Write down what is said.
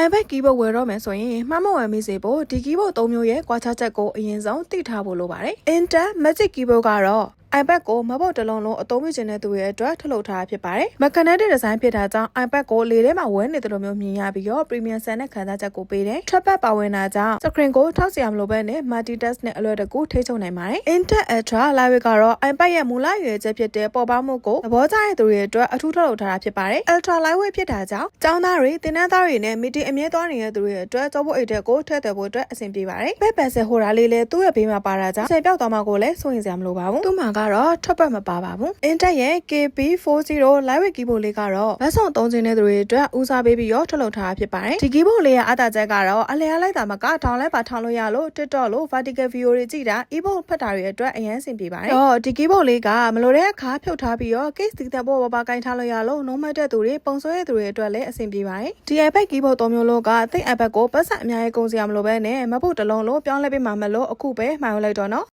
iPad keyboard ဝယ်တော့မယ်ဆိုရင်မှားမဝယ်မိစေဖို့ဒီ keyboard 3မျိုးရဲ့ကွာခြားချက်ကိုအရင်ဆုံးသိထားဖို့လိုပါတယ် Intel Magic Keyboard ကတော့ iPad ကိုမပုတ်တစ်လုံးလုံးအသုံးပြုခြင်းတဲ့သူရဲ့အတွက်ထုတ်လုပ်ထားတာဖြစ်ပါတယ်။ Magnetic Design ဖြစ်တာကြောင့် iPad ကိုလေထဲမှာဝဲနေတယ်လို့မျိုးမြင်ရပြီးတော့ Premium ဆန်တဲ့ခံစားချက်ကိုပေးတယ်။ Trackpad ပါဝင်တာကြောင့် Screen ကိုထောက်စရာမလိုဘဲနဲ့ Multitask နဲ့အလွယ်တကူထိန်းချုပ်နိုင်ပါတယ်။ Intel Ultra Lightweight ကတော့ iPad ရဲ့မူလရွယ်ချက်ဖြစ်တဲ့ပေါ်ပေါက်မှုကိုသဘောကျတဲ့သူတွေအတွက်အထူးထုတ်လုပ်ထားတာဖြစ်ပါတယ်။ Ultra Lightweight ဖြစ်တာကြောင့်ကျောင်းသားတွေ၊သင်တန်းသားတွေနဲ့ meeting အမြဲသွားနေတဲ့သူတွေအတွက်ကျောပိုးအိတ်တဲ့ကိုထည့်သွင်းဖို့အတွက်အဆင်ပြေပါတယ်။ Back Pencil Holder လေးလည်းသူ့ရဲ့ဘေးမှာပါတာကြောင့်ဆယ်ပြောက်သွားမှာကိုလည်းစိုးရိမ်စရာမလိုပါဘူး။သူ့မှာကတော့ Trackpad မပါပါဘူး။ Intel ရဲ့ KB40 Lightweight Keyboard လေးကတော့ဘတ်စုံသုံးခြင်းတဲ့သူတွေအတွက်ဦးစားပေးပြီးတော့ထုတ်လုပ်ထားတာဖြစ်ပါတယ်။ဒီ keyboard လေးရဲ့အားသာချက်ကတော့အလျားလိုက်တာမကထောင်လိုက်ပါထောင်လို့ရလို့ TikTok လို့ vertical video တွေကြည့်တာ ebook ဖတ်တာတွေအတွက်အရင်ဆင်ပြေပါတယ်။တော့ဒီ keyboard လေးကမလိုတဲ့အခါဖြုတ်ထားပြီးတော့ case တီးတဲ့ပေါ်ပါကင်ထားလို့ရလို့နှုံးမတဲ့သူတွေပုံဆွဲတဲ့သူတွေအတွက်လည်းအဆင်ပြေပါတယ်။ဒီ iPad keyboard 3မျိုးလုံးကသိ iPad ကိုပတ်စံအများကြီးကုန်စရာမလိုဘဲနဲ့မပုတ်တစ်လုံးလုံးပြောင်းလဲပေးမှာမလို့အခုပဲမှာယူလိုက်တော့နော်